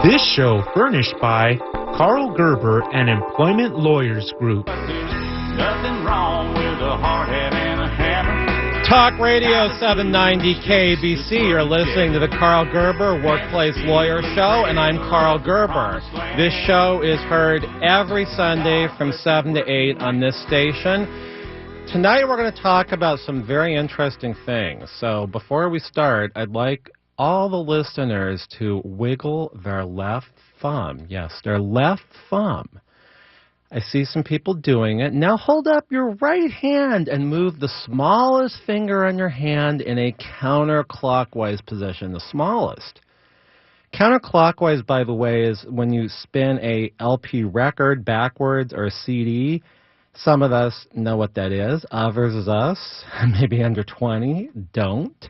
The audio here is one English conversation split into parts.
This show furnished by Carl Gerber and Employment Lawyers Group. Nothing wrong with a hard hat and a hammer. Talk Radio 790 KBC. You're listening to the Carl Gerber Workplace Lawyer Show, and I'm Carl Gerber. This show is heard every Sunday from 7 to 8 on this station. Tonight we're going to talk about some very interesting things. So before we start, I'd like all the listeners to wiggle their left thumb. Yes, their left thumb. I see some people doing it. Now hold up your right hand and move the smallest finger on your hand in a counterclockwise position, the smallest. Counterclockwise, by the way, is when you spin a LP record backwards or a CD. Some of us know what that is. Others of us, maybe under 20, don't.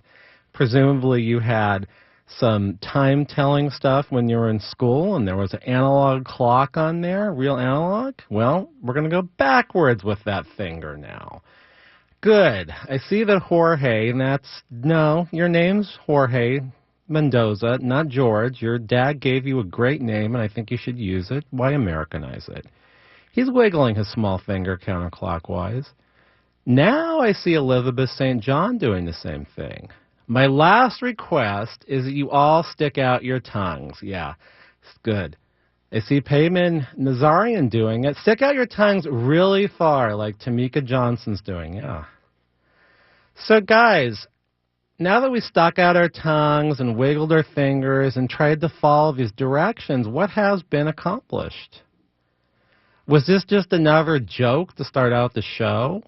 Presumably you had some time-telling stuff when you were in school and there was an analog clock on there, real analog. Well, we're going to go backwards with that finger now. Good. I see that Jorge, and your name's Jorge Mendoza, not George. Your dad gave you a great name, and I think you should use it. Why Americanize it? He's wiggling his small finger counterclockwise. Now I see Elizabeth St. John doing the same thing. My last request is that you all stick out your tongues. Yeah, it's good. I see Payman Nazarian doing it. Stick out your tongues really far, like Tamika Johnson's doing. Yeah. So, guys, now that we stuck out our tongues and wiggled our fingers and tried to follow these directions, what has been accomplished? Was this just another joke to start out the show?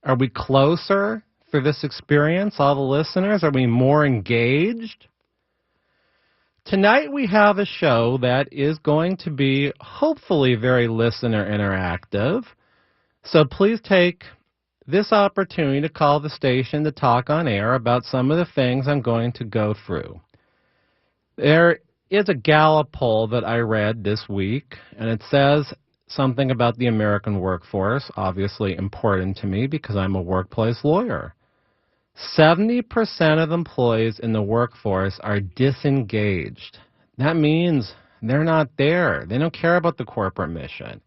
Are we closer for this experience, all the listeners? Are we more engaged? Tonight we have a show that is going to be hopefully very listener interactive. So please take this opportunity to call the station to talk on air about some of the things I'm going to go through. There is a Gallup poll that I read this week, and it says something about the American workforce, obviously important to me because I'm a workplace lawyer. 70% of employees in the workforce are disengaged. That means they're not there. They don't care about the corporate mission.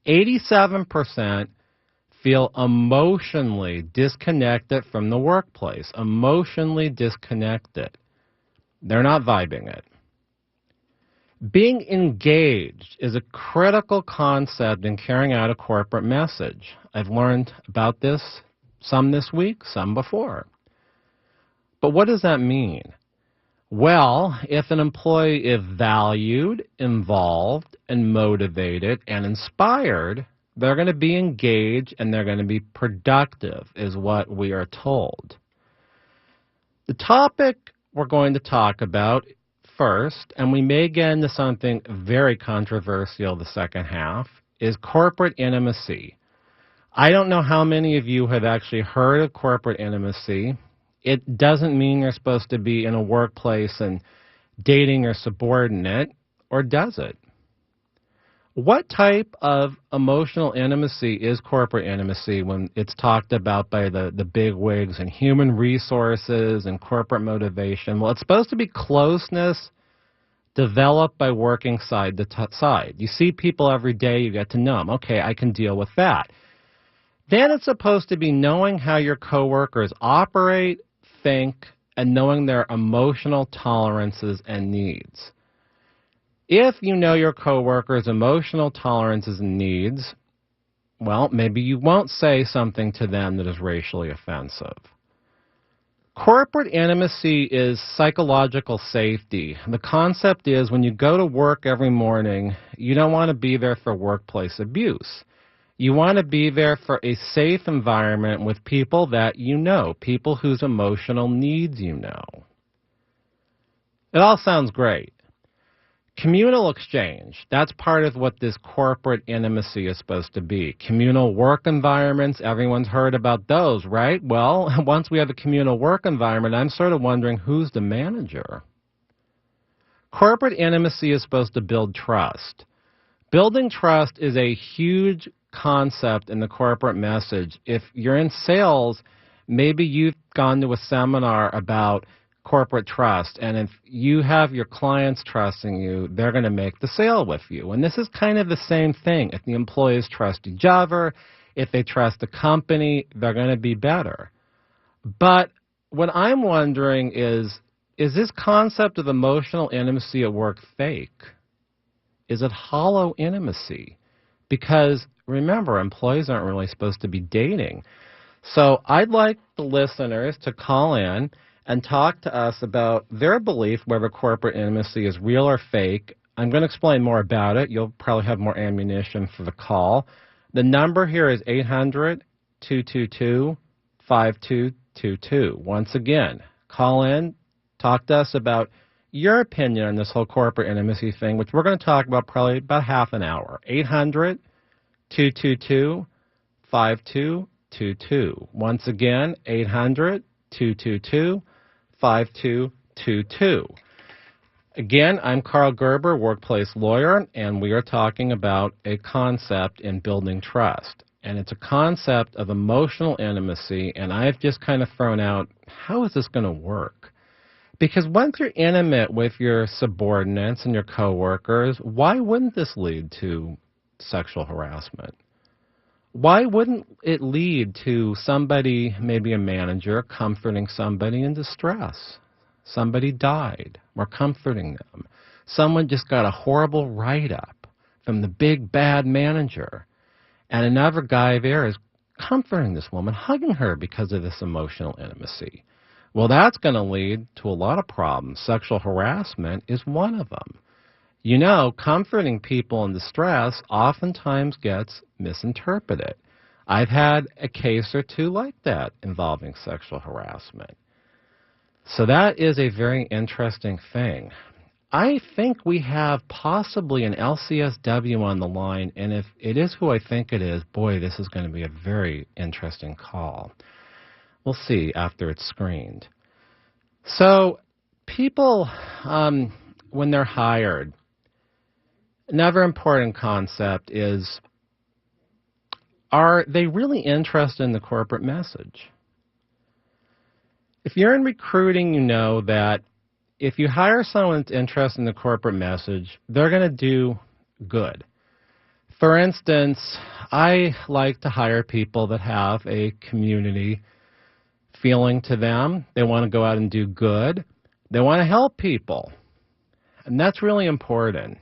87% feel emotionally disconnected from the workplace, emotionally disconnected. They're not vibing it. Being engaged is a critical concept in carrying out a corporate message. I've learned about this some this week, some before. But what does that mean? Well, if an employee is valued, involved, and motivated, and inspired, they're going to be engaged and they're going to be productive, is what we are told. The topic we're going to talk about first, and we may get into something very controversial the second half, is corporate intimacy. I don't know how many of you have actually heard of corporate intimacy. It doesn't mean you're supposed to be in a workplace and dating your subordinate, or does it? What type of emotional intimacy is corporate intimacy when it's talked about by the big wigs in human resources and corporate motivation? Well, it's supposed to be closeness developed by working side to side. You see people every day, you get to know them. Okay, I can deal with that. Then it's supposed to be knowing how your coworkers operate, think, and knowing their emotional tolerances and needs. If you know your coworkers' emotional tolerances and needs, well, maybe you won't say something to them that is racially offensive. Corporate intimacy is psychological safety. The concept is when you go to work every morning, you don't want to be there for workplace abuse. You want to be there for a safe environment with people that you know, people whose emotional needs you know. It all sounds great. Communal exchange, that's part of what this corporate intimacy is supposed to be. Communal work environments, everyone's heard about those, right? Well, once we have a communal work environment, I'm sort of wondering who's the manager. Corporate intimacy is supposed to build trust. Building trust is a huge concept in the corporate message. If you're in sales, maybe you've gone to a seminar about corporate trust, and if you have your clients trusting you, they're going to make the sale with you. And this is kind of the same thing. If the employees trust each other, if they trust the company, they're going to be better. But what I'm wondering is this concept of emotional intimacy at work fake? Is it hollow intimacy? Because remember, employees aren't really supposed to be dating. So I'd like the listeners to call in and talk to us about their belief whether corporate intimacy is real or fake. I'm going to explain more about it. You'll probably have more ammunition for the call. The number here is 800-222-5222. Once again, call in, talk to us about your opinion on this whole corporate intimacy thing, which we're going to talk about probably about half an hour. 800-222-5222. Once again, 800-222-5222. Again, I'm Carl Gerber, workplace lawyer, and we are talking about a concept in building trust. And it's a concept of emotional intimacy, and I've just kind of thrown out, how is this going to work? Because once you're intimate with your subordinates and your coworkers, why wouldn't this lead to sexual harassment? Why wouldn't it lead to somebody, maybe a manager, comforting somebody in distress? Somebody died. We're comforting them. Someone just got a horrible write-up from the big bad manager. And another guy there is comforting this woman, hugging her because of this emotional intimacy. Well, that's going to lead to a lot of problems. Sexual harassment is one of them. You know, comforting people in distress oftentimes gets misinterpreted. I've had a case or two like that involving sexual harassment. So that is a very interesting thing. I think we have possibly an LCSW on the line, and if it is who I think it is, boy, this is going to be a very interesting call. We'll see after it's screened. So people, when they're hired, another important concept is, are they really interested in the corporate message? If you're in recruiting, you know that if you hire someone that's interested in the corporate message, they're going to do good. For instance, I like to hire people that have a community feeling to them. They want to go out and do good. They want to help people. And that's really important.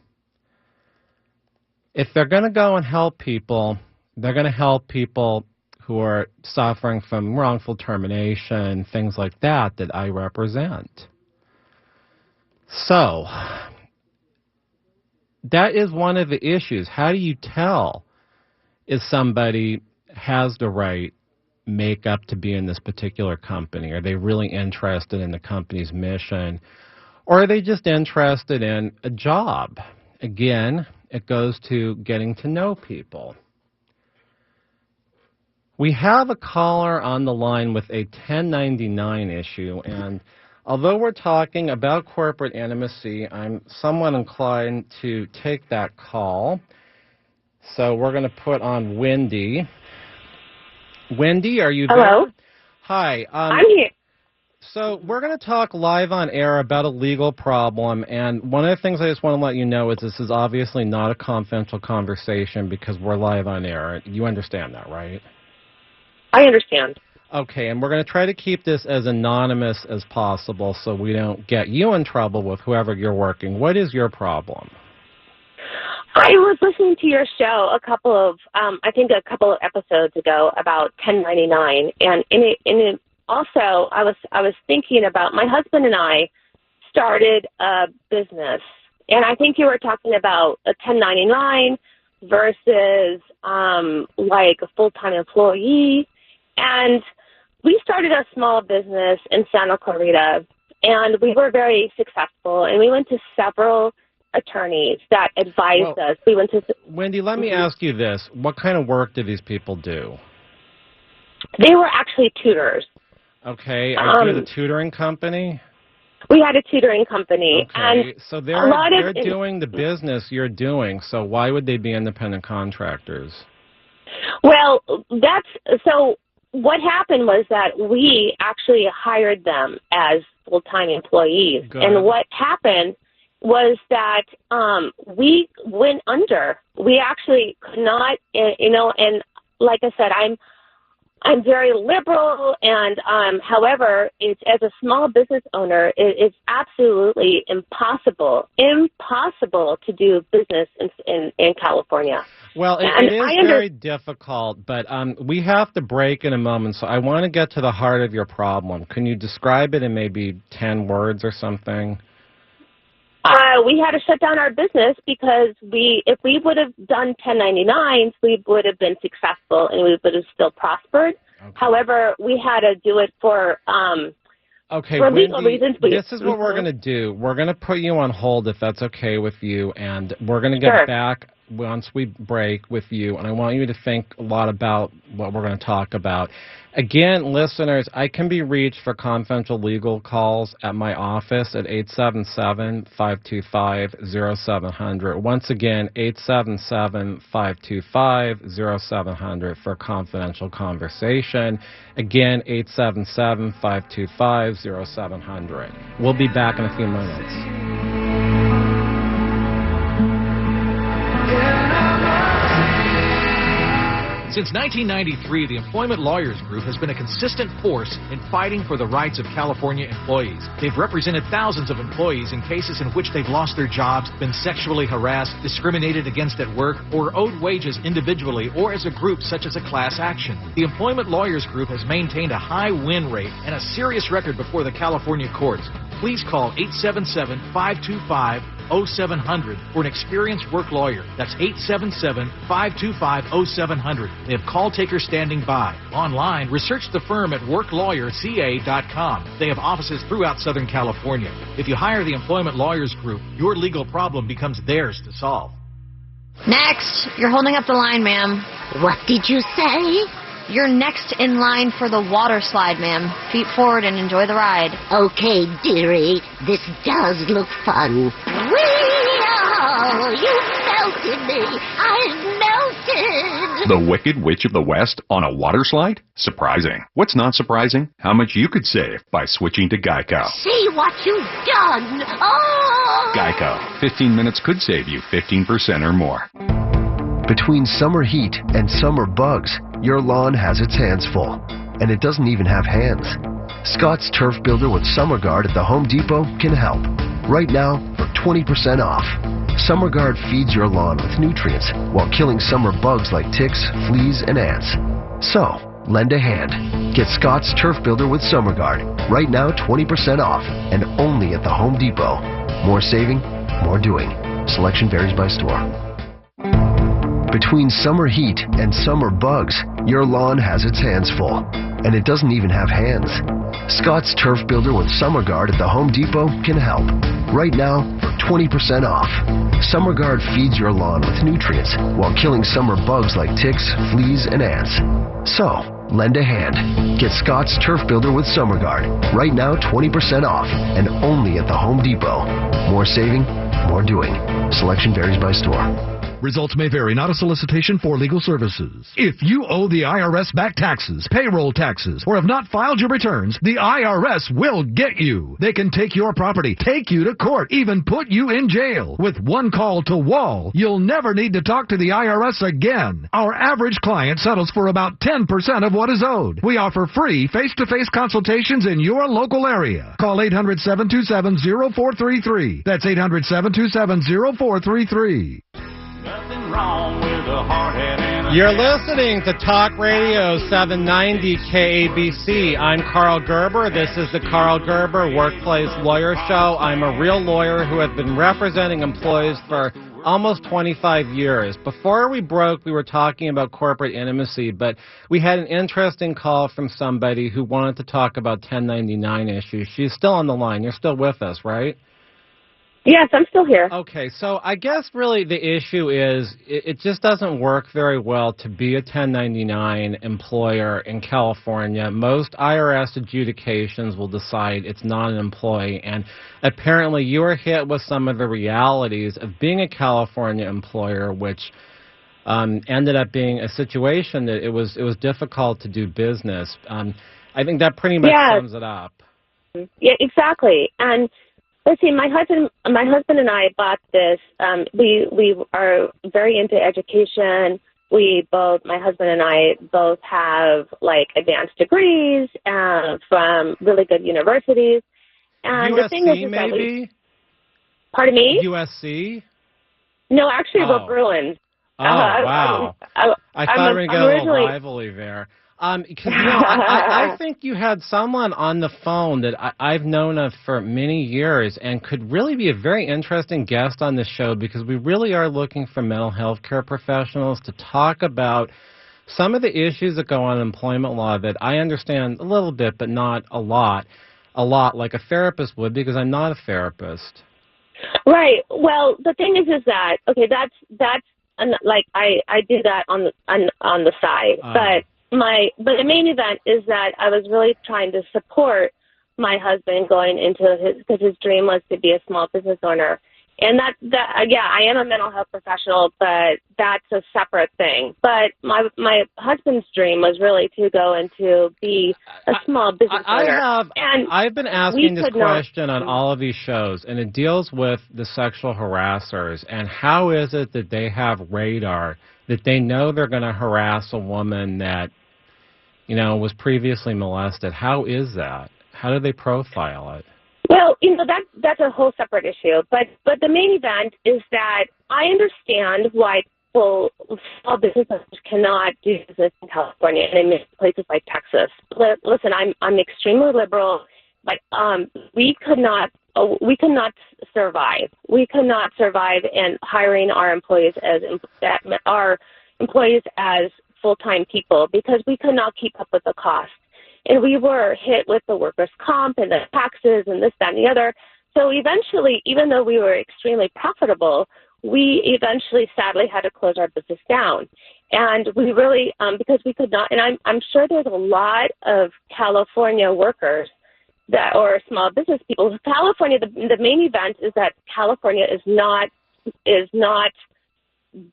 If they're going to go and help people, they're going to help people who are suffering from wrongful termination, things like that, that I represent. So, that is one of the issues. How do you tell if somebody has the right makeup to be in this particular company? Are they really interested in the company's mission? Or are they just interested in a job? Again, it goes to getting to know people. We have a caller on the line with a 1099 issue, and although we're talking about corporate intimacy, I'm somewhat inclined to take that call. So we're going to put on Wendy. Wendy, are you there? Hello. Hi. I'm here. So we're going to talk live on air about a legal problem, and one of the things I just want to let you know is this is obviously not a confidential conversation because we're live on air. You understand that, right? I understand. Okay, and we're going to try to keep this as anonymous as possible so we don't get you in trouble with whoever you're working. What is your problem? I was listening to your show a couple of episodes ago about 1099, and in it also I was thinking about my husband and I started a business, and I think you were talking about a 1099 versus like a full-time employee, and we started a small business in Santa Clarita, and we were very successful, and we went to several attorneys that advised us. We went to Wendy, let me ask you this. What kind of work do these people do? They were actually tutors. Okay. Are you the tutoring company? We had a tutoring company. Okay. And so they're doing the business you're doing, so why would they be independent contractors? Well, so what happened was that we actually hired them as full-time employees. Good. And what happened was that we went under. We actually could not, and like I said, I'm very liberal, and however, it's as a small business owner, it's absolutely impossible to do business in California. Well, it is very difficult, but we have to break in a moment, so I want to get to the heart of your problem. Can you describe it in maybe 10 words or something? We had to shut down our business because if we would have done 1099s, we would have been successful and we would have still prospered. Okay. However, we had to do it for legal reasons. This is what we're going to do. We're going to put you on hold if that's okay with you, and we're going to get back once we break with you, and I want you to think a lot about what we're going to talk about. Again, listeners, I can be reached for confidential legal calls at my office at 877-525-0700. Once again, 877-525-0700 for confidential conversation. Again, 877-525-0700. We'll be back in a few minutes. Since 1993, the Employment Lawyers Group has been a consistent force in fighting for the rights of California employees. They've represented thousands of employees in cases in which they've lost their jobs, been sexually harassed, discriminated against at work, or owed wages individually or as a group such as a class action. The Employment Lawyers Group has maintained a high win rate and a serious record before the California courts. Please call 877-525-0700 for an experienced work lawyer. That's 877-525-0700. They have call takers standing by. Online, research the firm at worklawyerca.com. They have offices throughout Southern California. If you hire the Employment Lawyers Group, your legal problem becomes theirs to solve. Next. You're holding up the line, ma'am. What did you say? You're next in line for the water slide, ma'am. Feet forward and enjoy the ride. Okay, dearie. This does look fun. Whee-oh! You melted me. I've melted. The Wicked Witch of the West on a water slide? Surprising. What's not surprising? How much you could save by switching to Geico. See what you've done. Oh! Geico. 15 minutes could save you 15% or more. Between summer heat and summer bugs, your lawn has its hands full, and it doesn't even have hands. Scott's Turf Builder with Summer Guard at the Home Depot can help. Right now, for 20% off. Summer Guard feeds your lawn with nutrients while killing summer bugs like ticks, fleas, and ants. So, lend a hand. Get Scott's Turf Builder with Summer Guard. Right now, 20% off, and only at the Home Depot. More saving, more doing. Selection varies by store. Between summer heat and summer bugs, your lawn has its hands full, and it doesn't even have hands. Scott's Turf Builder with Summer Guard at the Home Depot can help. Right now, for 20% off. Summer Guard feeds your lawn with nutrients while killing summer bugs like ticks, fleas, and ants. So, lend a hand. Get Scott's Turf Builder with Summer Guard. Right now, 20% off, and only at the Home Depot. More saving, more doing. Selection varies by store. Results may vary, not a solicitation for legal services. If you owe the IRS back taxes, payroll taxes, or have not filed your returns, the IRS will get you. They can take your property, take you to court, even put you in jail. With one call to Wall, you'll never need to talk to the IRS again. Our average client settles for about 10% of what is owed. We offer free face-to-face consultations in your local area. Call 800-727-0433. That's 800-727-0433. Nothing wrong with a hard head and a You're listening to Talk Radio 790 KABC. I'm Carl Gerber. This is the Carl Gerber Workplace Lawyer Show. I'm a real lawyer who has been representing employees for almost 25 years. Before we broke, we were talking about corporate intimacy, but we had an interesting call from somebody who wanted to talk about 1099 issues. She's still on the line. You're still with us, right? Yes, I'm still here. Okay, so I guess really the issue is it just doesn't work very well to be a 1099 employer in California. Most IRS adjudications will decide it's not an employee, and apparently you were hit with some of the realities of being a California employer, which ended up being a situation that it was difficult to do business. I think that pretty much sums it up. Yeah, exactly. And let's see, my husband and I bought this. We are very into education. My husband and I both have like advanced degrees from really good universities. And USC, the thing is maybe? Pardon me? USC? No, actually, we're Bruins. Oh, wow. I thought we were going to get a little rivalry there. Because, I think you had someone on the phone that I've known of for many years and could really be a very interesting guest on this show, because we really are looking for mental health care professionals to talk about some of the issues that go on in employment law that I understand a little bit, but not a lot like a therapist would, because I'm not a therapist. Right. Well, the thing is that, okay, that's like I do that on the side, but the main event is that I was really trying to support my husband going into because his dream was to be a small business owner. And I am a mental health professional, but that's a separate thing. But my husband's dream was really to go into be a small business owner. I've been asking this question on all of these shows, and it deals with the sexual harassers and how is it that they have radar, that they know they're going to harass a woman that, was previously molested. How is that? How do they profile it? Well, that's a whole separate issue. But the main event is that I understand why small business owners cannot do business in California and in places like Texas. Listen, I'm extremely liberal, but we could not survive. We could not survive in hiring our employees as full-time people because we could not keep up with the cost. And we were hit with the workers' comp and the taxes and this, that, and the other. So eventually, even though we were extremely profitable, we eventually sadly had to close our business down. And we really, because we could not, and I'm sure there's a lot of California workers or small business people. California, the main event is that California is not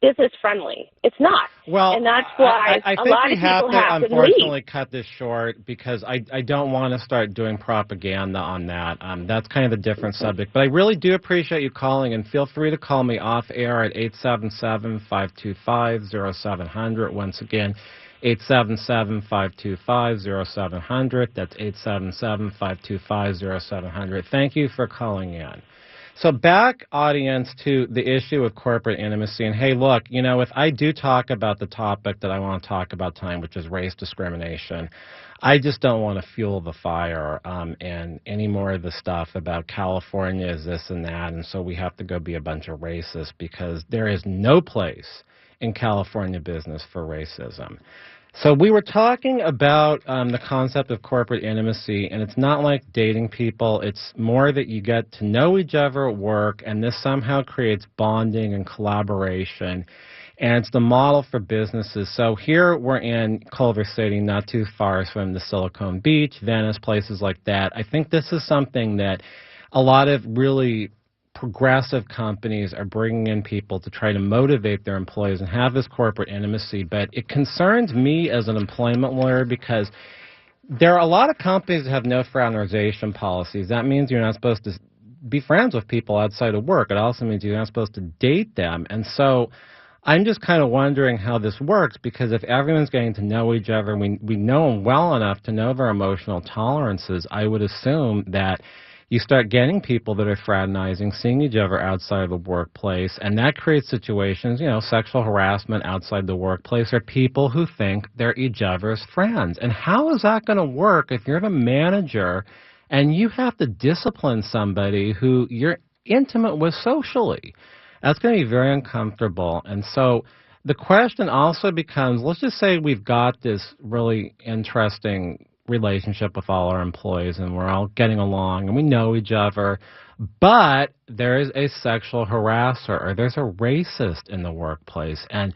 business friendly. It's not. Well, and that's why I think a lot of people have to unfortunately cut this short because I don't want to start doing propaganda on that. That's kind of a different subject. But I really do appreciate you calling, and feel free to call me off air at 877-525-0700. Once again, 877-525-0700. That's 877-525-0700. Thank you for calling in. So back, audience, to the issue of corporate intimacy. And hey, look, if I do talk about the topic that I want to talk about tonight, which is race discrimination, I just don't want to fuel the fire and any more of the stuff about California is this and that, and so we have to go be a bunch of racists, because there is no place in California business for racism. So we were talking about the concept of corporate intimacy, and it's not like dating people. It's more that you get to know each other at work, and this somehow creates bonding and collaboration, and it's the model for businesses. So here we're in Culver City, not too far from the Silicon Beach, Venice, places like that. I think this is something that a lot of really progressive companies are bringing in people to try to motivate their employees and have this corporate intimacy. But it concerns me as an employment lawyer because there are a lot of companies that have no fraternization policies. That means you're not supposed to be friends with people outside of work. It also means you're not supposed to date them. And so I'm just kind of wondering how this works, because if everyone's getting to know each other, we know them well enough to know their emotional tolerances, I would assume that you start getting people that are fraternizing, seeing each other outside of the workplace, and that creates situations, sexual harassment outside the workplace, or people who think they're each other's friends. And how is that going to work if you're the manager and you have to discipline somebody who you're intimate with socially? That's going to be very uncomfortable. And so the question also becomes, let's just say we've got this really interesting relationship with all our employees and we're all getting along and we know each other, but there is a sexual harasser or there's a racist in the workplace. And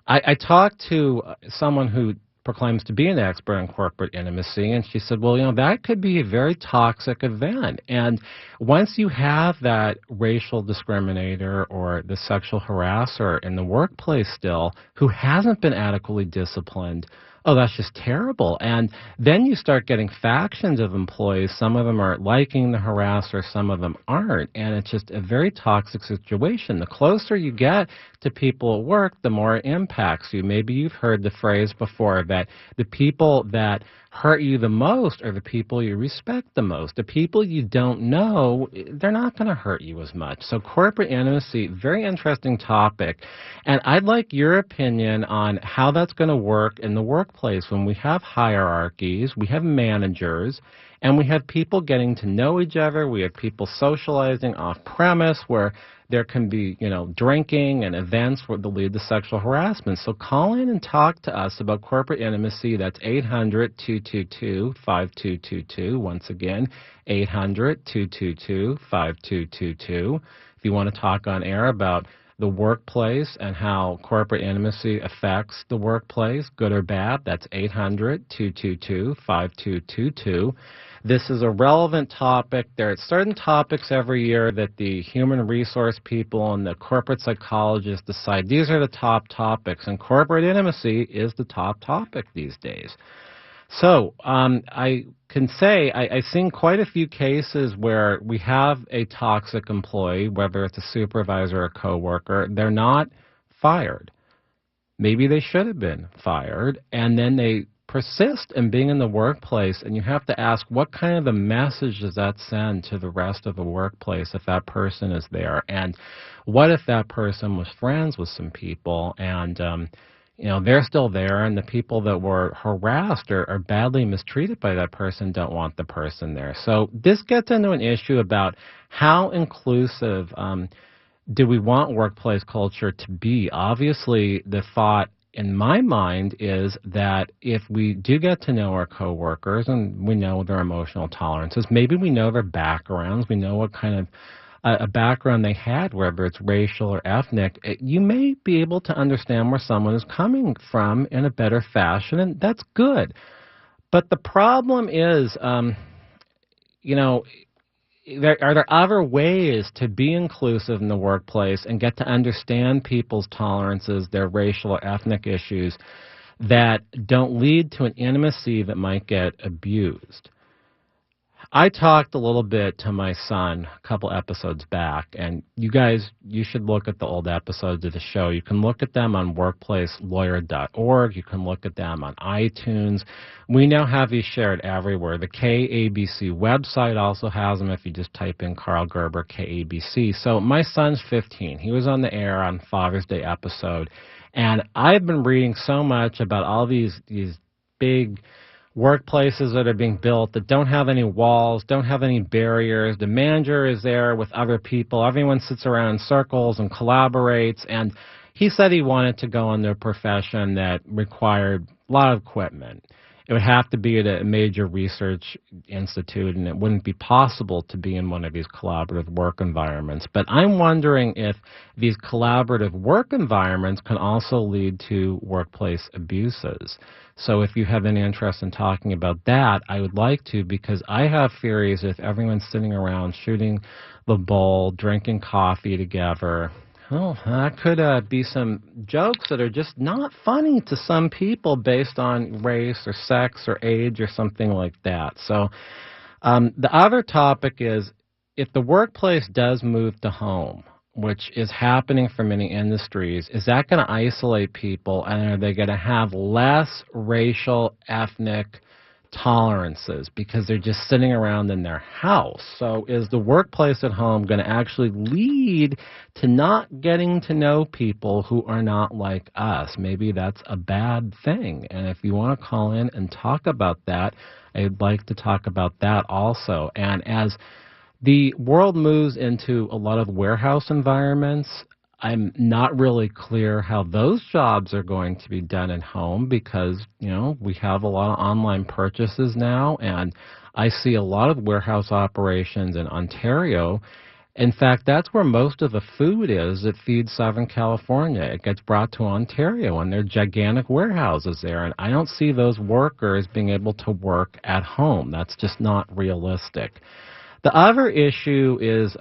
I talked to someone who proclaims to be an expert in corporate intimacy, and she said, well, that could be a very toxic event. And once you have that racial discriminator or the sexual harasser in the workplace still who hasn't been adequately disciplined, oh, that's just terrible. And then you start getting factions of employees. Some of them are liking the harasser, some of them aren't. And it's just a very toxic situation. The closer you get to people at work, the more it impacts you. Maybe you've heard the phrase before that the people that hurt you the most are the people you respect the most. The people you don't know, they're not going to hurt you as much. So corporate intimacy, very interesting topic. And I'd like your opinion on how that's going to work in the workplace when we have hierarchies, we have managers, and we have people getting to know each other. We have people socializing off premise where there can be, drinking and events that lead to sexual harassment. So call in and talk to us about corporate intimacy. That's 800-222-5222. Once again, 800-222-5222. If you want to talk on air about the workplace and how corporate intimacy affects the workplace, good or bad, that's 800-222-5222. This is a relevant topic. There are certain topics every year that the human resource people and the corporate psychologists decide these are the top topics, and corporate intimacy is the top topic these days. So I can say I've seen quite a few cases where we have a toxic employee, whether it's a supervisor or a coworker, they're not fired. Maybe they should have been fired, and then they persist in being in the workplace, and you have to ask, what kind of a message does that send to the rest of the workplace if that person is there? And what if that person was friends with some people and they're still there, and the people that were harassed or badly mistreated by that person don't want the person there? So this gets into an issue about how inclusive do we want workplace culture to be. Obviously, the thought in my mind is that if we do get to know our coworkers and we know their emotional tolerances, maybe we know their backgrounds, we know what kind of a background they had, whether it's racial or ethnic, you may be able to understand where someone is coming from in a better fashion, and that's good. But the problem is, are there other ways to be inclusive in the workplace and get to understand people's tolerances, their racial or ethnic issues, that don't lead to an intimacy that might get abused? I talked a little bit to my son a couple episodes back, and you guys, you should look at the old episodes of the show. You can look at them on workplacelawyer.org. You can look at them on iTunes. We now have these shared everywhere. The KABC website also has them if you just type in Carl Gerber KABC. So my son's 15. He was on the air on Father's Day episode, and I've been reading so much about all these big workplaces that are being built that don't have any walls, don't have any barriers. The manager is there with other people. Everyone sits around in circles and collaborates. And he said he wanted to go into a profession that required a lot of equipment. It would have to be at a major research institute, and it wouldn't be possible to be in one of these collaborative work environments. But I'm wondering if these collaborative work environments can also lead to workplace abuses. So if you have any interest in talking about that, I would like to, because I have theories if everyone's sitting around shooting the bull, drinking coffee together, well, that could be some jokes that are just not funny to some people based on race or sex or age or something like that. So the other topic is, if the workplace does move to home, which is happening for many industries, is that going to isolate people, and are they going to have less racial, ethnic tolerances because they're just sitting around in their house? So is the workplace at home going to actually lead to not getting to know people who are not like us? Maybe that's a bad thing. And if you want to call in and talk about that, I'd like to talk about that also. And as the world moves into a lot of warehouse environments, I'm not really clear how those jobs are going to be done at home because, we have a lot of online purchases now, and I see a lot of warehouse operations in Ontario. In fact, that's where most of the food is that feeds Southern California. It gets brought to Ontario, and there are gigantic warehouses there, and I don't see those workers being able to work at home. That's just not realistic. The other issue is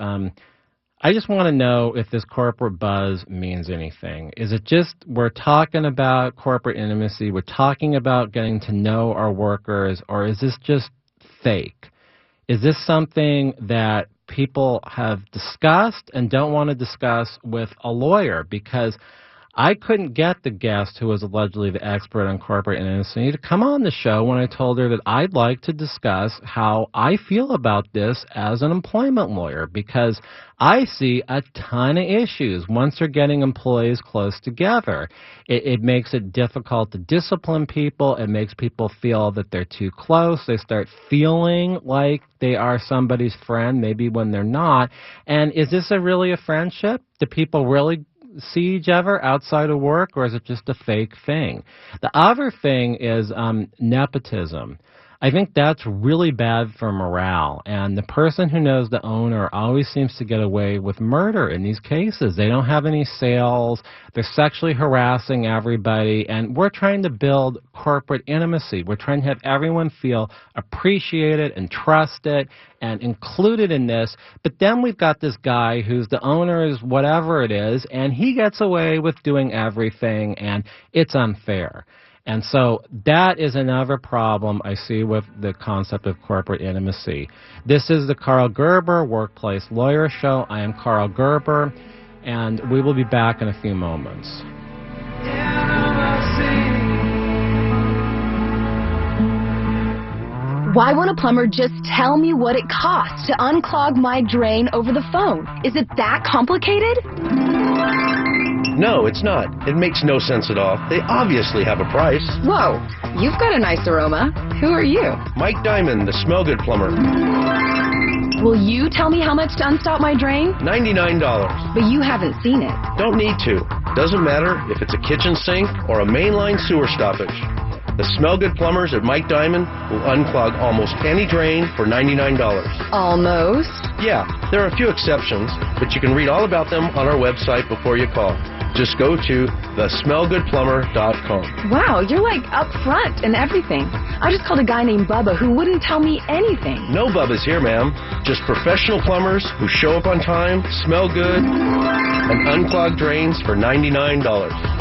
I just want to know if this corporate buzz means anything. Is it just we're talking about corporate intimacy, we're talking about getting to know our workers, or is this just fake? Is this something that people have discussed and don't want to discuss with a lawyer? Because I couldn't get the guest who was allegedly the expert on corporate intimacy to come on the show when I told her that I'd like to discuss how I feel about this as an employment lawyer, because I see a ton of issues once they're getting employees close together. It makes it difficult to discipline people. It makes people feel that they're too close. They start feeling like they are somebody's friend, maybe when they're not. And is this really a friendship? Do people really see each other outside of work, or is it just a fake thing? The other thing is nepotism. I think that's really bad for morale, and the person who knows the owner always seems to get away with murder in these cases. They don't have any sales, they're sexually harassing everybody, and we're trying to build corporate intimacy. We're trying to have everyone feel appreciated and trusted and included in this, but then we've got this guy who's the owner's whatever it is, and he gets away with doing everything, and it's unfair. And so that is another problem I see with the concept of corporate intimacy. This is the Carl Gerber Workplace Lawyer Show. I am Carl Gerber, and we will be back in a few moments. Why won't a plumber just tell me what it costs to unclog my drain over the phone? Is it that complicated? No, it's not. It makes no sense at all. They obviously have a price. Whoa, you've got a nice aroma. Who are you? Mike Diamond, the smell good plumber. Will you tell me how much to unstop my drain? $99. But you haven't seen it. Don't need to. Doesn't matter if it's a kitchen sink or a mainline sewer stoppage. The smell good plumbers at Mike Diamond will unclog almost any drain for $99. Almost? Yeah, there are a few exceptions, but you can read all about them on our website before you call. Just go to thesmellgoodplumber.com. Wow, you're like up front and everything. I just called a guy named Bubba who wouldn't tell me anything. No Bubba's here, ma'am. Just professional plumbers who show up on time, smell good, and unclog drains for $99.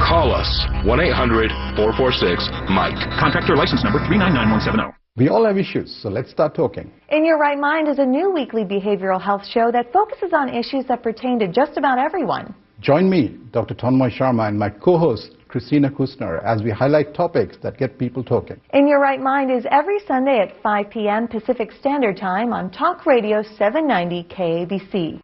Call us, 1-800-446-MIKE. Contractor license number 399170. We all have issues, so let's start talking. In Your Right Mind is a new weekly behavioral health show that focuses on issues that pertain to just about everyone. Join me, Dr. Tanmoy Sharma, and my co-host, Christina Kusner, as we highlight topics that get people talking. In Your Right Mind is every Sunday at 5 p.m. Pacific Standard Time on Talk Radio 790 KABC.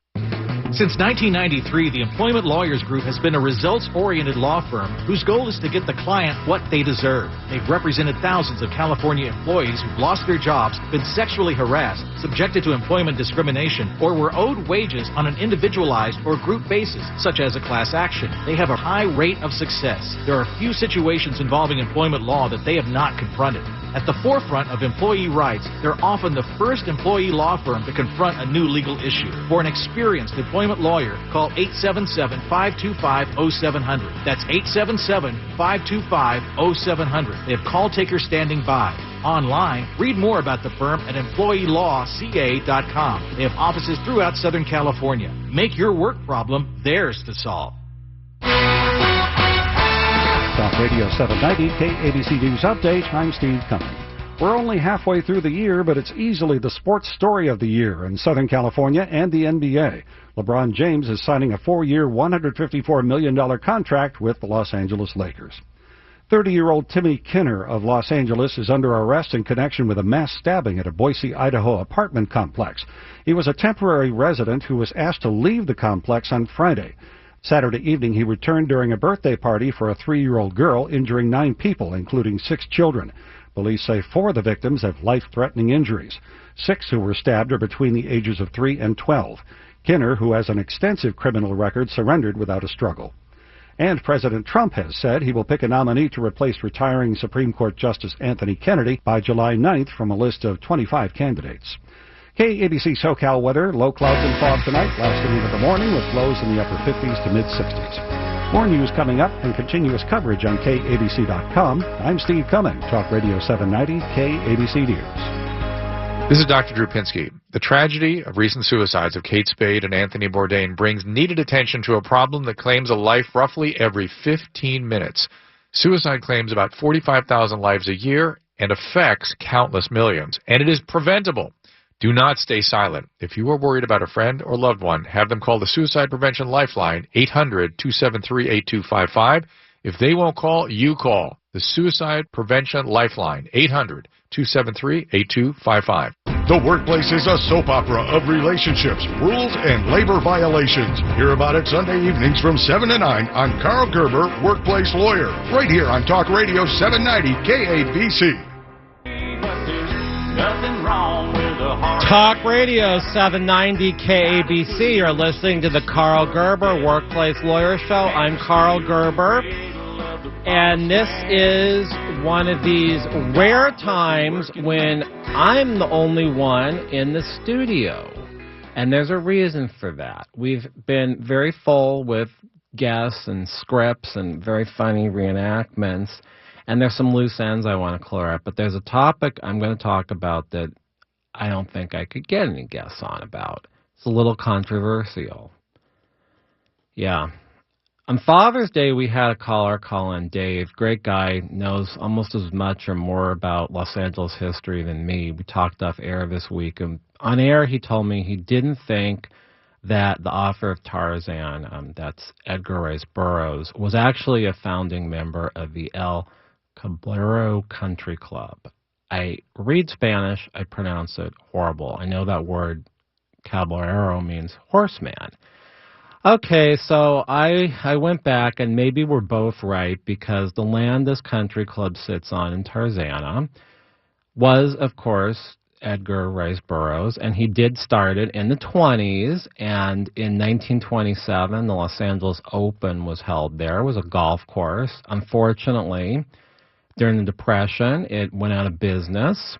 Since 1993, the Employment Lawyers Group has been a results-oriented law firm whose goal is to get the client what they deserve. They've represented thousands of California employees who've lost their jobs, been sexually harassed, subjected to employment discrimination, or were owed wages on an individualized or group basis, such as a class action. They have a high rate of success. There are few situations involving employment law that they have not confronted. At the forefront of employee rights, they're often the first employee law firm to confront a new legal issue. For an experienced employment lawyer, call 877-525-0700. That's 877-525-0700. They have call takers standing by. Online, read more about the firm at employeelawca.com. They have offices throughout Southern California. Make your work problem theirs to solve. Talk Radio 790, KABC News Update. I'm Steve Cumming. We're only halfway through the year, but it's easily the sports story of the year in Southern California and the NBA. LeBron James is signing a 4-year, $154 million contract with the Los Angeles Lakers. 30-year-old Timmy Kinner of Los Angeles is under arrest in connection with a mass stabbing at a Boise, Idaho apartment complex. He was a temporary resident who was asked to leave the complex on Friday. Saturday evening, he returned during a birthday party for a 3-year-old girl, injuring 9 people, including 6 children. Police say 4 of the victims have life-threatening injuries. 6 who were stabbed are between the ages of 3 and 12. Kinner, who has an extensive criminal record, surrendered without a struggle. And President Trump has said he will pick a nominee to replace retiring Supreme Court Justice Anthony Kennedy by July 9th from a list of 25 candidates. KABC SoCal weather, low clouds and fog tonight, lasting into the morning with lows in the upper 50s to mid-60s. More news coming up and continuous coverage on KABC.com. I'm Steve Cumming, Talk Radio 790, KABC News. This is Dr. Drew Pinsky. The tragedy of recent suicides of Kate Spade and Anthony Bourdain brings needed attention to a problem that claims a life roughly every 15 minutes. Suicide claims about 45,000 lives a year and affects countless millions, and it is preventable. Do not stay silent. If you are worried about a friend or loved one, have them call the Suicide Prevention Lifeline, 800-273-8255. If they won't call, you call. The Suicide Prevention Lifeline, 800-273-8255. The workplace is a soap opera of relationships, rules, and labor violations. Hear about it Sunday evenings from 7 to 9 on Carl Gerber, Workplace Lawyer, right here on Talk Radio 790 KABC. Nothing wrong with a heart. Talk Radio 790 KABC. You're listening to the Carl Gerber Workplace Lawyer Show. I'm Carl Gerber, and this is one of these rare times when I'm the only one in the studio. And there's a reason for that. We've been very full with guests and scripts and very funny reenactments. And there's some loose ends I want to clear up. But there's a topic I'm going to talk about that I don't think I could get any guests on about. It's a little controversial. Yeah. On Father's Day, we had a caller call in, Dave. Great guy, knows almost as much or more about Los Angeles history than me. We talked off air this week. And on air, he told me he didn't think that the author of Tarzan, that's Edgar Rice Burroughs, was actually a founding member of the El Caballero Country Club. I read Spanish. I pronounce it horrible. I know that word caballero means horseman. Okay, so I went back, and maybe we're both right, because the land this country club sits on in Tarzana was, of course, Edgar Rice Burroughs, and he did start it in the 20s, and in 1927, the Los Angeles Open was held there. It was a golf course. Unfortunately, during the Depression, it went out of business.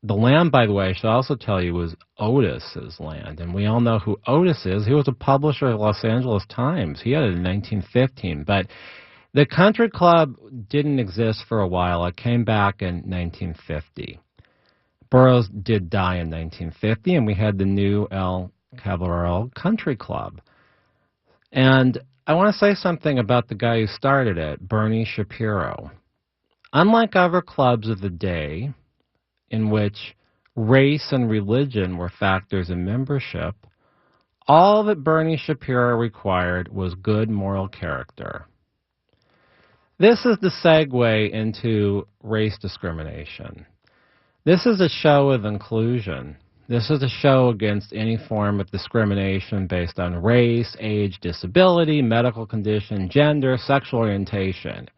The land, by the way, I should also tell you, was Otis's land. And we all know who Otis is. He was a publisher of Los Angeles Times. He had it in 1915. But the country club didn't exist for a while. It came back in 1950. Burroughs did die in 1950, and we had the new El Caballero Country Club. And I want to say something about the guy who started it, Bernie Shapiro. Unlike other clubs of the day, in which race and religion were factors in membership, all that Bernie Shapiro required was good moral character. This is the segue into race discrimination. This is a show of inclusion. This is a show against any form of discrimination based on race, age, disability, medical condition, gender, sexual orientation.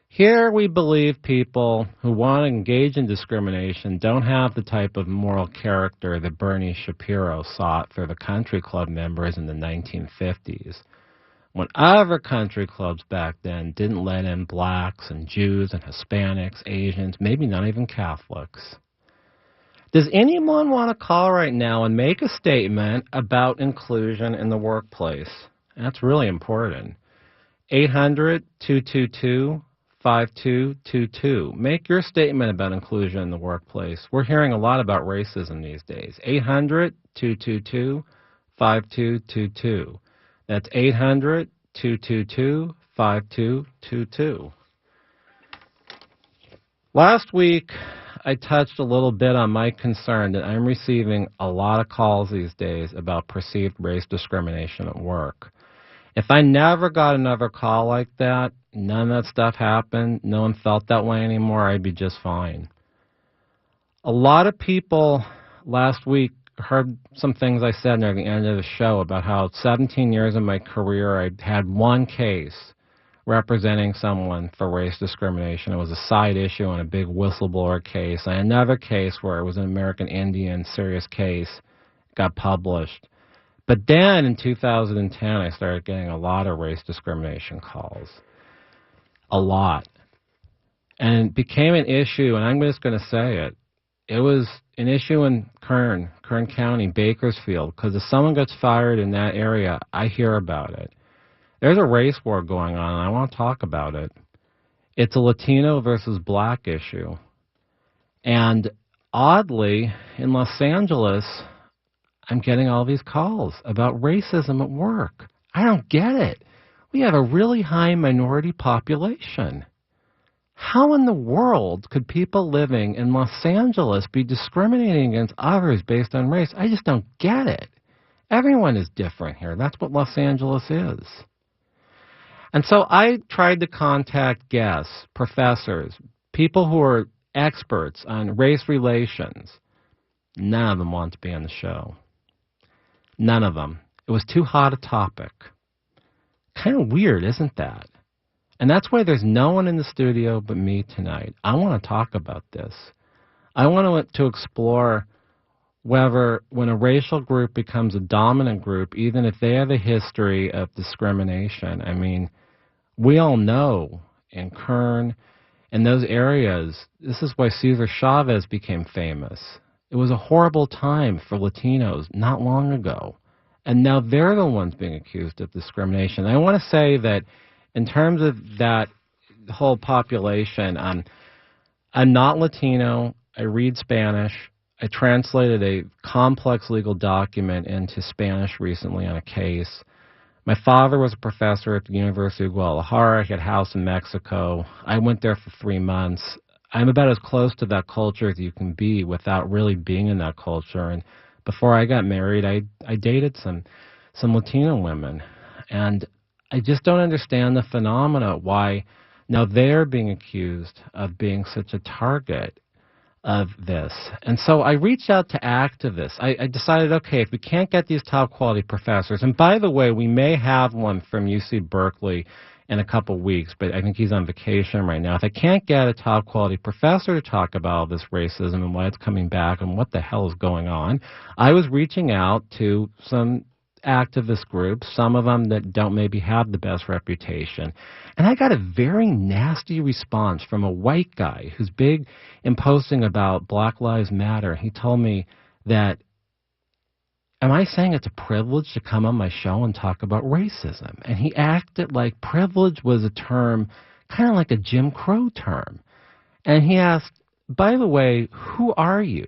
Here we believe people who want to engage in discrimination don't have the type of moral character that Bernie Shapiro sought for the country club members in the 1950s, when other country clubs back then didn't let in blacks and Jews and Hispanics, Asians, maybe not even Catholics. Does anyone want to call right now and make a statement about inclusion in the workplace? That's really important. 800-222-5222. Make your statement about inclusion in the workplace. We're hearing a lot about racism these days. 800-222-5222. That's 800-222-5222. Last week, I touched a little bit on my concern that I'm receiving a lot of calls these days about perceived race discrimination at work. If I never got another call like that, none of that stuff happened, no one felt that way anymore, I'd be just fine. A lot of people last week heard some things I said near the end of the show about how 17 years of my career I had one case representing someone for race discrimination. It was a side issue in a big whistleblower case. And another case where it was an American Indian serious case got published. But then in 2010, I started getting a lot of race discrimination calls. A lot. And it became an issue, and I'm just going to say it. It was an issue in Kern County, Bakersfield, because if someone gets fired in that area, I hear about it. There's a race war going on, and I want to talk about it. It's a Latino versus black issue. And oddly, in Los Angeles, I'm getting all these calls about racism at work. I don't get it. We have a really high minority population. How in the world could people living in Los Angeles be discriminating against others based on race? I just don't get it. Everyone is different here. That's what Los Angeles is. And so I tried to contact guests, professors, people who are experts on race relations. None of them want to be on the show. None of them. It was too hot a topic. Kind of weird, isn't that? And that's why there's no one in the studio but me tonight. I want to talk about this. I want to explore whether when a racial group becomes a dominant group, even if they have a history of discrimination, I mean, we all know in Kern, in those areas, this is why Cesar Chavez became famous. It was a horrible time for Latinos not long ago. And now they're the ones being accused of discrimination. I want to say that in terms of that whole population, I'm not Latino. I read Spanish. I translated a complex legal document into Spanish recently on a case. My father was a professor at the University of Guadalajara. He had a house in Mexico. I went there for 3 months. I'm about as close to that culture as you can be without really being in that culture. And before I got married, I dated some Latino women. And I just don't understand the phenomena why now they're being accused of being such a target of this. And so I reached out to activists. I decided, okay, if we can't get these top quality professors, and by the way, we may have one from UC Berkeley in a couple weeks, but I think he's on vacation right now. If I can't get a top quality professor to talk about all this racism and why it's coming back and what the hell is going on, I was reaching out to some activist groups, some of them that don't maybe have the best reputation. And I got a very nasty response from a white guy who's big in posting about Black Lives Matter. He told me that, am I saying it's a privilege to come on my show and talk about racism? And he acted like privilege was a term, kind of like a Jim Crow term. And he asked, by the way, who are you?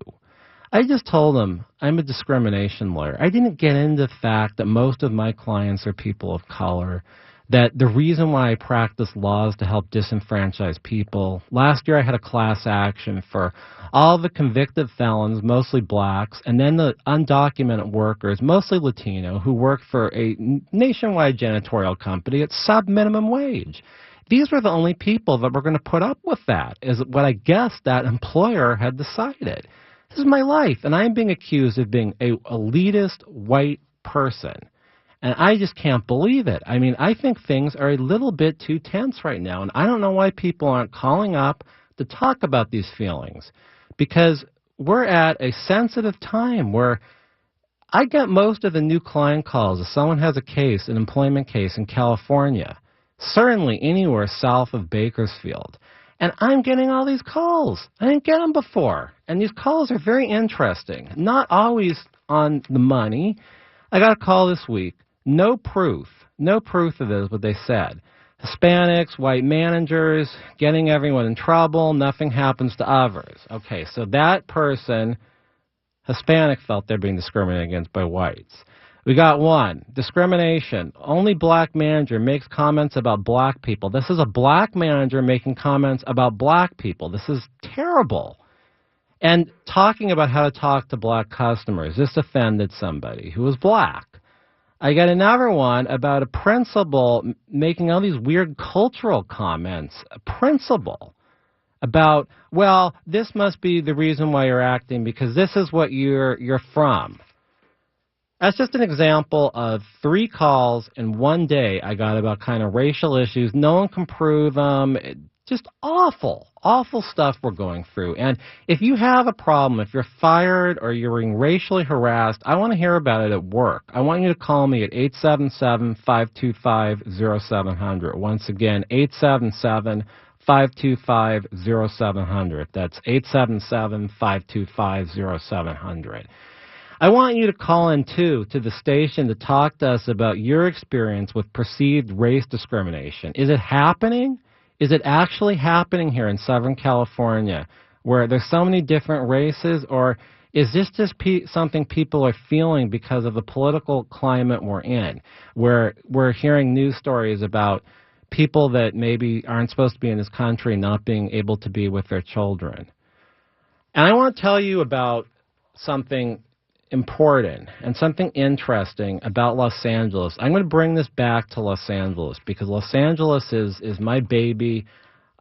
I just told him I'm a discrimination lawyer. I didn't get into the fact that most of my clients are people of color, that the reason why I practice law is to help disenfranchise people. Last year I had a class action for all the convicted felons, mostly blacks, and then the undocumented workers, mostly Latino, who work for a nationwide janitorial company at sub-minimum wage. These were the only people that were going to put up with that, is what I guess that employer had decided. This is my life, and I'm being accused of being a elitist white person. And I just can't believe it. I mean, I think things are a little bit too tense right now, and I don't know why people aren't calling up to talk about these feelings. Because we're at a sensitive time where I get most of the new client calls if someone has a case, an employment case in California, certainly anywhere south of Bakersfield. And I'm getting all these calls. I didn't get them before. And these calls are very interesting. Not always on the money. I got a call this week. No proof. No proof of this, what they said. Hispanics, white managers, getting everyone in trouble. Nothing happens to others. Okay, so that person, Hispanic, felt they're being discriminated against by whites. We got one, discrimination. Only black manager makes comments about black people. This is a black manager making comments about black people. This is terrible. And talking about how to talk to black customers. This offended somebody who was black. I got another one about a principal making all these weird cultural comments. A principal about, well, this must be the reason why you're acting because this is what you're from. That's just an example of 3 calls in one day I got about kind of racial issues. No one can prove them. Just awful, awful stuff we're going through. And if you have a problem, if you're fired or you're being racially harassed, I want to hear about it at work. I want you to call me at 877-525-0700. Once again, 877-525-0700. That's 877-525-0700. I want you to call in, too, to the station to talk to us about your experience with perceived race discrimination. Is it happening? Is it actually happening here in Southern California where there's so many different races, or is this just something people are feeling because of the political climate we're in, where we're hearing news stories about people that maybe aren't supposed to be in this country not being able to be with their children? And I want to tell you about something important and something interesting about Los Angeles. I'm going to bring this back to Los Angeles because Los Angeles is my baby.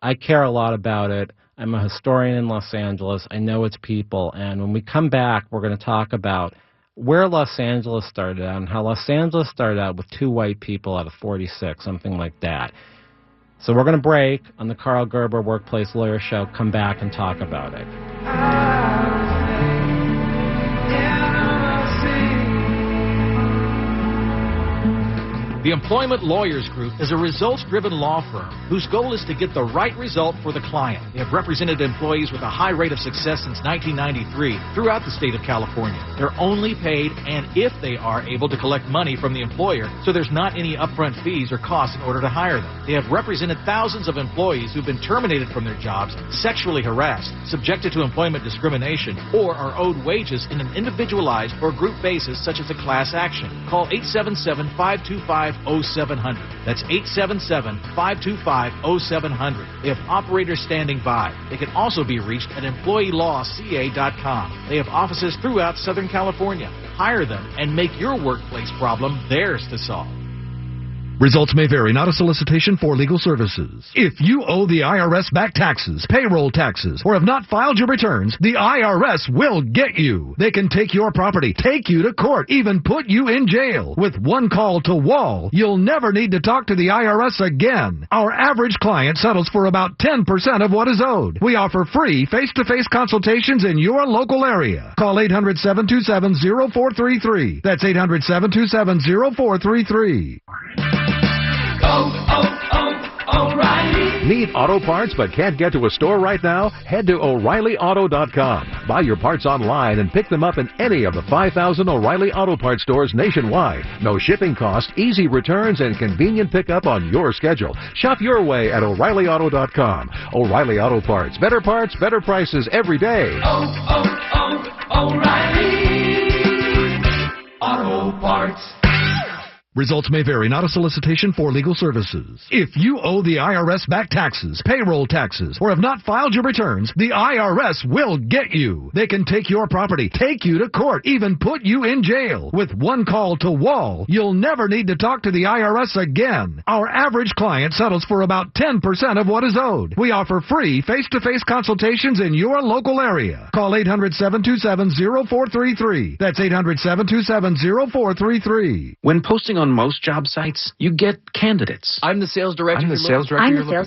I care a lot about it. I'm a historian in Los Angeles. I know its people. And when we come back, we're going to talk about where Los Angeles started out and how Los Angeles started out with 2 white people out of 46, something like that. So we're going to break on the Carl Gerber Workplace Lawyer Show, come back and talk about it. The Employment Lawyers Group is a results-driven law firm whose goal is to get the right result for the client. They have represented employees with a high rate of success since 1993 throughout the state of California. They're only paid and if they are able to collect money from the employer, so there's not any upfront fees or costs in order to hire them. They have represented thousands of employees who've been terminated from their jobs, sexually harassed, subjected to employment discrimination, or are owed wages in an individualized or group basis such as a class action. Call 877-525-0700. That's 877-525-0700. They have operators standing by. They can also be reached at employeelawca.com. They have offices throughout Southern California. Hire them and make your workplace problem theirs to solve. Results may vary, not a solicitation for legal services. If you owe the IRS back taxes, payroll taxes, or have not filed your returns, the IRS will get you. They can take your property, take you to court, even put you in jail. With one call to Wall, you'll never need to talk to the IRS again. Our average client settles for about 10% of what is owed. We offer free face-to-face consultations in your local area. Call 800-727-0433. That's 800-727-0433. O'Reilly. Need auto parts but can't get to a store right now? Head to O'ReillyAuto.com. Buy your parts online and pick them up in any of the 5,000 O'Reilly Auto Parts stores nationwide. No shipping cost, easy returns, and convenient pickup on your schedule. Shop your way at O'ReillyAuto.com. O'Reilly Auto Parts. Better prices every day. O'Reilly Auto Parts. Results may vary, not a solicitation for legal services. If you owe the IRS back taxes, payroll taxes, or have not filed your returns, the IRS will get you. They can take your property, take you to court, even put you in jail. With one call to Wall, you'll never need to talk to the IRS again. Our average client settles for about 10% of what is owed. We offer free face-to-face consultations in your local area. Call 800-727-0433. That's 800-727-0433. When posting on most job sites, you get candidates. I'm the sales director. I'm the sales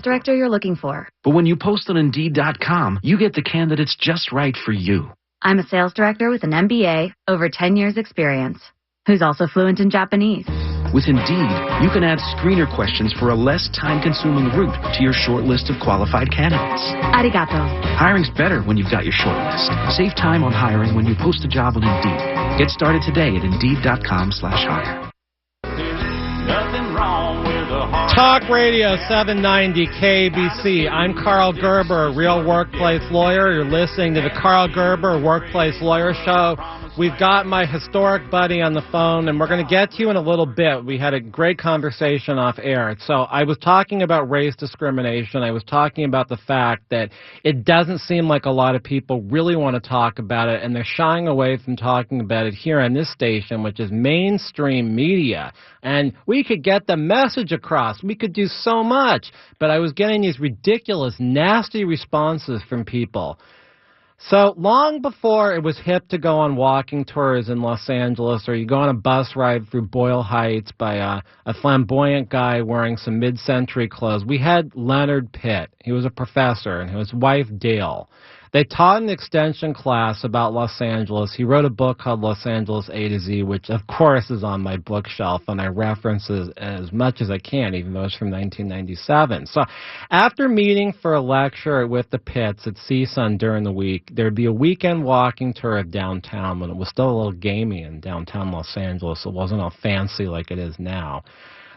director you're looking for. But when you post on Indeed.com, you get the candidates just right for you. I'm a sales director with an MBA, over 10 years experience, who's also fluent in Japanese. With Indeed, you can add screener questions for a less time-consuming route to your short list of qualified candidates. Arigato. Hiring's better when you've got your short list. Save time on hiring when you post a job on Indeed. Get started today at Indeed.com/hire. Nothing wrong with a heart. Talk Radio 790 KBC. I'm Carl Gerber, real workplace lawyer. You're listening to the Carl Gerber Workplace Lawyer Show. We've got my historic buddy on the phone, and we're going to get to you in a little bit. We had a great conversation off air. So I was talking about race discrimination. I was talking about the fact that it doesn't seem like a lot of people really want to talk about it, and they're shying away from talking about it here on this station, which is mainstream media. And we could get the message across. We could do so much. But I was getting these ridiculous, nasty responses from people. So long before it was hip to go on walking tours in Los Angeles, or you go on a bus ride through Boyle Heights by a flamboyant guy wearing some mid-century clothes, we had Leonard Pitt. He was a professor, and his wife Dale. They taught an extension class about Los Angeles. He wrote a book called Los Angeles A to Z, which of course is on my bookshelf, and I reference it as much as I can, even though it's from 1997. So after meeting for a lecture with the Pitts at CSUN during the week, there would be a weekend walking tour of downtown when it was still a little gamey in downtown Los Angeles. It wasn't all fancy like it is now.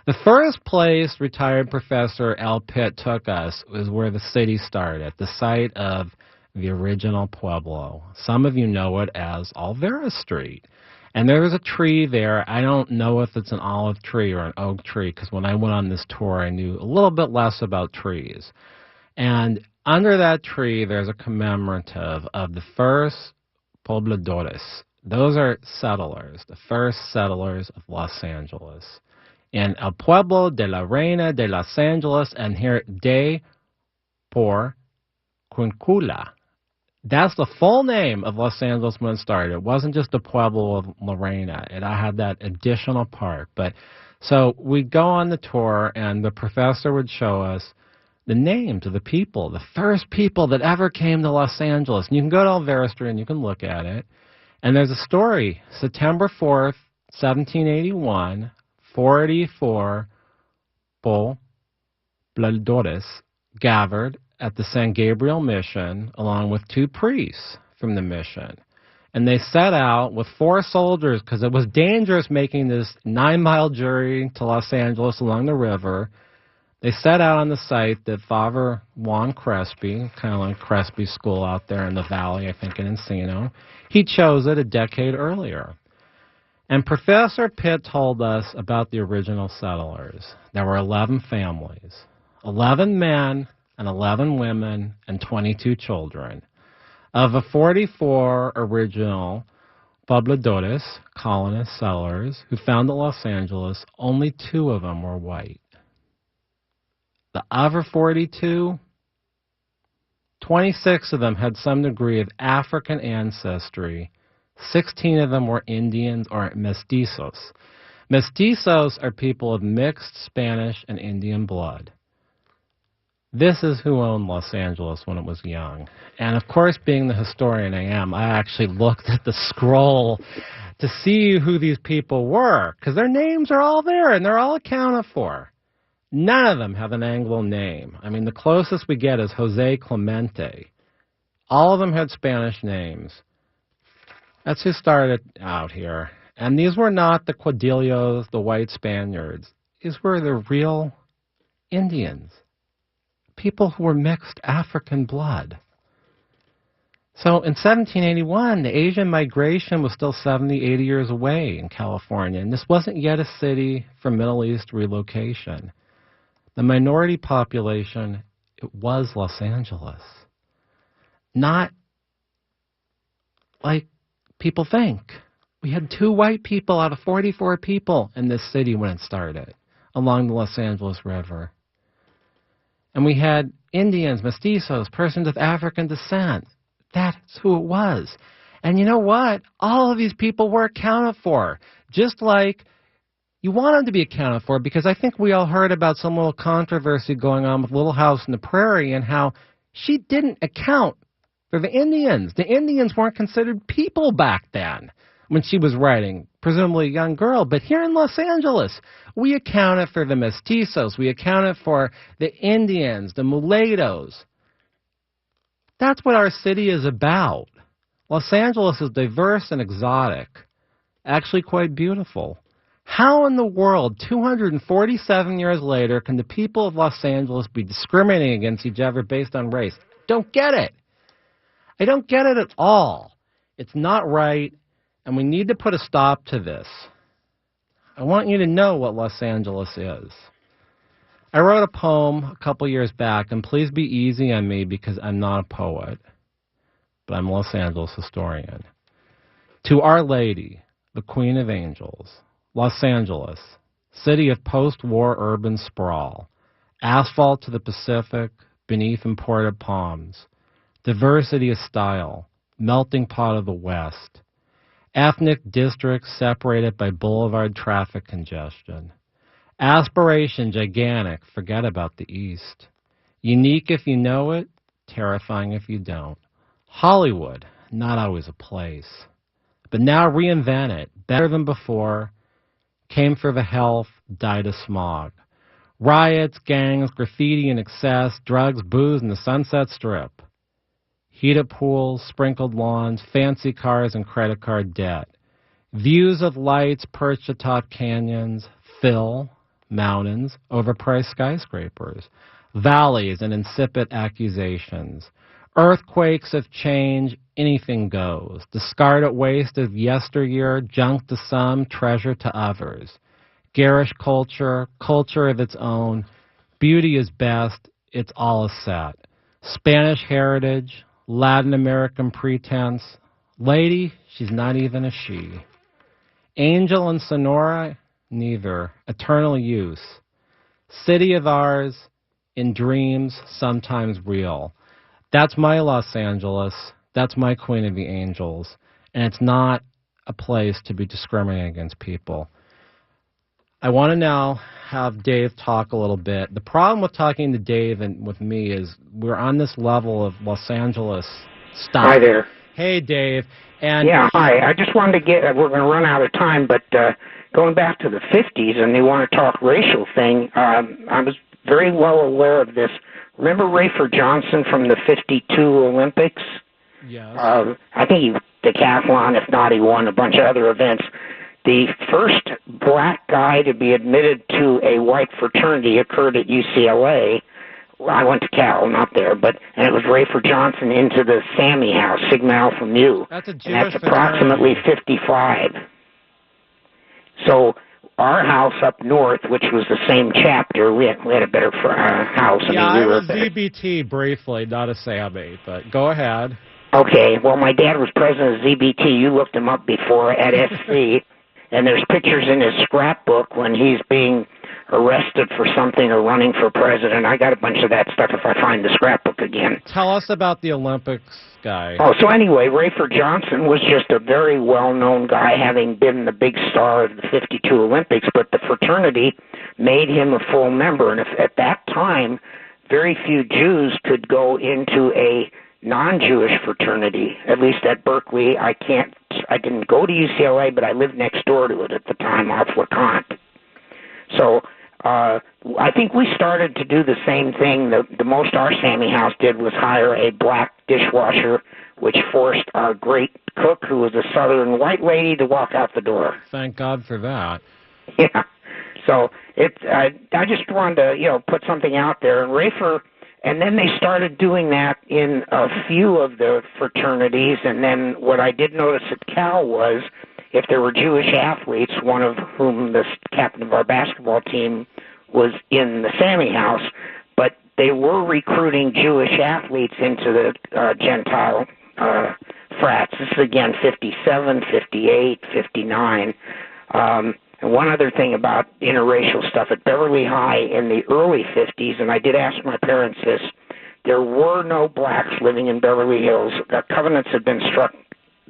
The first place retired Professor Al Pitt took us was where the city started, the site of the original Pueblo. Some of you know it as Olvera Street. And there was a tree there. I don't know if it's an olive tree or an oak tree, because when I went on this tour, I knew a little bit less about trees. And under that tree, there's a commemorative of the first pobladores. Those are settlers, the first settlers of Los Angeles. In El Pueblo de la Reina de Los Angeles, and here, de por Quincula. That's the full name of Los Angeles when it started. It wasn't just the Pueblo of La Reina. I had that additional part. But so we'd go on the tour, and the professor would show us the names of the people, the first people that ever came to Los Angeles. And you can go to Olvera Street and you can look at it. And there's a story. September 4th, 1781, 484 pobladores gathered at the San Gabriel Mission, along with 2 priests from the mission. And they set out with 4 soldiers, because it was dangerous making this 9-mile journey to Los Angeles along the river. They set out on the site that Father Juan Crespi, kind of like Crespi School out there in the valley, I think in Encino, he chose it a decade earlier. And Professor Pitt told us about the original settlers. There were 11 families, 11 men, and 11 women, and 22 children. Of the 44 original pobladores, colonists, settlers, who founded Los Angeles, only 2 of them were white. The other 42, 26 of them had some degree of African ancestry. 16 of them were Indians or mestizos. Mestizos are people of mixed Spanish and Indian blood. This is who owned Los Angeles when it was young. And of course, being the historian I am, I actually looked at the scroll to see who these people were, because their names are all there and they're all accounted for. None of them have an Anglo name. I mean, the closest we get is Jose Clemente. All of them had Spanish names. That's who started out here. And these were not the Cuadillos, the white Spaniards. These were the real Indians. People who were mixed African blood. So in 1781, the Asian migration was still 70, 80 years away in California, and this wasn't yet a city for Middle East relocation. The minority population, it was Los Angeles. Not like people think. We had 2 white people out of 44 people in this city when it started, along the Los Angeles River. And we had Indians, mestizos, persons of African descent. That's who it was. And you know what? All of these people were accounted for. Just like you want them to be accounted for, because I think we all heard about some little controversy going on with Little House on the Prairie and how she didn't account for the Indians. The Indians weren't considered people back then when she was writing, presumably a young girl. But here in Los Angeles, we accounted for the mestizos. We accounted for the Indians, the mulattoes. That's what our city is about. Los Angeles is diverse and exotic, actually quite beautiful. How in the world, 247 years later, can the people of Los Angeles be discriminating against each other based on race? Don't get it. I don't get it at all. It's not right. And we need to put a stop to this. I want you to know what Los Angeles is. I wrote a poem a couple years back, and please be easy on me because I'm not a poet, but I'm a Los Angeles historian. To Our Lady, the Queen of Angels, Los Angeles, city of post-war urban sprawl, asphalt to the Pacific, beneath imported palms, diversity of style, melting pot of the West, ethnic districts separated by boulevard traffic congestion. Aspiration gigantic, forget about the East. Unique if you know it, terrifying if you don't. Hollywood, not always a place. But now reinvent it, better than before. Came for the health, died of smog. Riots, gangs, graffiti in excess, drugs, booze, and the Sunset Strip. Heated pools, sprinkled lawns, fancy cars, and credit card debt. Views of lights perched atop canyons, fill, mountains, overpriced skyscrapers. Valleys and insipid accusations. Earthquakes have changed. Anything goes. Discarded waste of yesteryear, junk to some, treasure to others. Garish culture, culture of its own. Beauty is best. It's all a set. Spanish heritage, Latin American pretense. Lady, she's not even a she. Angel and Sonora, neither. Eternal use. City of ours, in dreams, sometimes real. That's my Los Angeles. That's my Queen of the Angels. And it's not a place to be discriminating against people. I want to now have Dave talk a little bit. The problem with talking to Dave and with me is we're on this level of Los Angeles stuff. Hi there. Hey, Dave. And yeah, hi. I just wanted to get, we're going to run out of time, but going back to the 50s, and you want to talk racial thing, I was very well aware of this. Remember Rafer Johnson from the 52 Olympics? Yes. I think he decathlon, if not, he won a bunch of other events. The first black guy to be admitted to a white fraternity occurred at UCLA. I went to Cal, not there, and it was Rafer Johnson into the Sammy House, Sigma Alpha Mu. That's a Jewish and that's approximately 55. So our house up north, which was the same chapter, we had a better house. Yeah, I was ZBT briefly, not a Sammy, but go ahead. Okay, well, my dad was president of ZBT. You looked him up before at SC, and there's pictures in his scrapbook when he's being arrested for something or running for president. I got a bunch of that stuff if I find the scrapbook again. Tell us about the Olympics guy. Oh, so anyway, Rafer Johnson was just a very well-known guy, having been the big star of the 52 Olympics, but the fraternity made him a full member, and at that time, very few Jews could go into a non-Jewish fraternity, at least at Berkeley. I didn't go to UCLA, but I lived next door to it at the time off LeConte. So I think we started to do the same thing. The most our Sammy House did was hire a black dishwasher, which forced our great cook, who was a southern white lady, to walk out the door. Thank God for that. Yeah. So I just wanted to, put something out there. And Rafer, and then they started doing that in a few of the fraternities. And then what I did notice at Cal was if there were Jewish athletes, one of whom the captain of our basketball team was in the Sammy House, but they were recruiting Jewish athletes into the Gentile frats. This is, again, 57, 58, 59. And one other thing about interracial stuff, at Beverly High in the early 50s, and I did ask my parents this, there were no blacks living in Beverly Hills. The covenants had been struck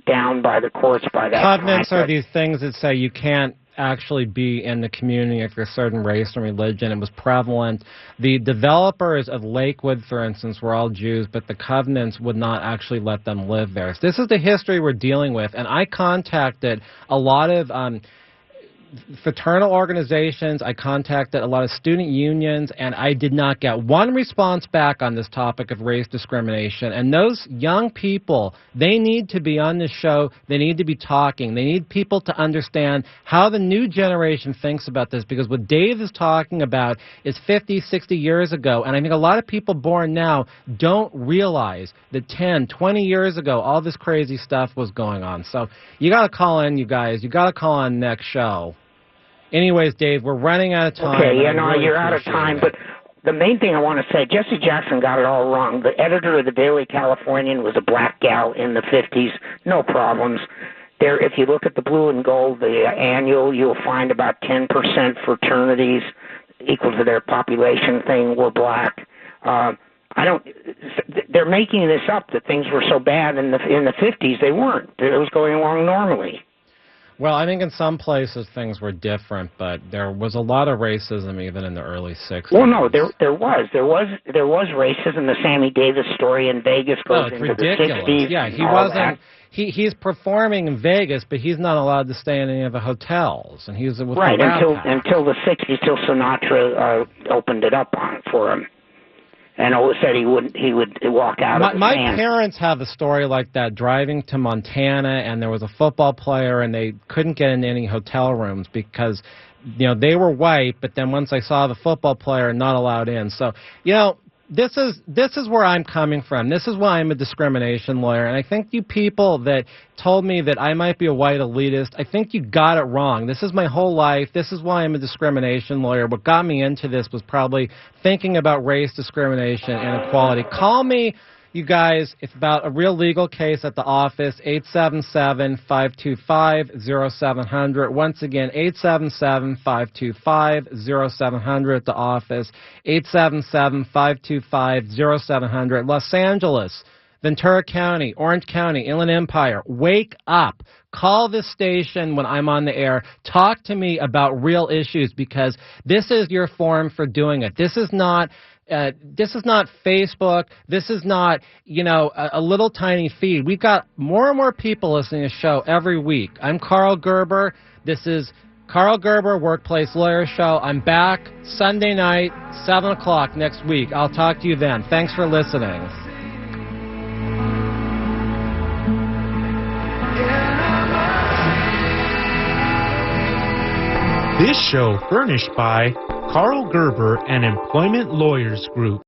down by the courts by that Covenants time. are these things that say you can't actually be in the community if you're a certain race and religion. It was prevalent. The developers of Lakewood, for instance, were all Jews, but the covenants would not actually let them live there. So this is the history we're dealing with, and I contacted a lot of fraternal organizations. I contacted a lot of student unions, and I did not get one response back on this topic of race discrimination. And those young people, they need to be on this show. They need to be talking. They need people to understand how the new generation thinks about this, because what Dave is talking about is 50, 60 years ago. And I think a lot of people born now don't realize that 10, 20 years ago, all this crazy stuff was going on. So you got to call in, you guys. You got to call on next show. Anyways, Dave, we're running out of time. Okay, you're out of time, but the main thing I want to say, Jesse Jackson got it all wrong. The editor of the Daily Californian was a black gal in the 50s. No problems. There, if you look at the Blue and Gold, the annual, you'll find about 10% fraternities equal to their population thing were black. They're making this up that things were so bad in the 50s. They weren't. It was going along normally. Well, I think in some places things were different, but there was a lot of racism even in the early 60s. Well, no, there was racism. The Sammy Davis story in Vegas goes into ridiculous. The 60s. Yeah, he wasn't. He's performing in Vegas, but he's not allowed to stay in any of the hotels, and he's with right the rap until the 60s, till Sinatra opened it up for him. And said he would walk out. My parents have a story like that, driving to Montana, and there was a football player, and they couldn't get into any hotel rooms because, they were white, but then once they saw the football player, not allowed in. So, this is where I'm coming from. This is why I'm a discrimination lawyer. And I think you people that told me that I might be a white elitist, I think you got it wrong. This is my whole life. This is why I'm a discrimination lawyer. What got me into this was probably thinking about race discrimination and equality. Call me, you guys, if about a real legal case at the office, 877-525-0700. Once again, 877-525-0700 at the office, 877-525-0700. Los Angeles, Ventura County, Orange County, Inland Empire, wake up. Call this station when I'm on the air. Talk to me about real issues, because this is your forum for doing it. This is not Facebook. This is not, a little tiny feed. We've got more and more people listening to the show every week. I'm Carl Gerber. This is Carl Gerber, Workplace Lawyer Show. I'm back Sunday night, 7 o'clock next week. I'll talk to you then. Thanks for listening. This show furnished by Carl Gerber and Employment Lawyers Group.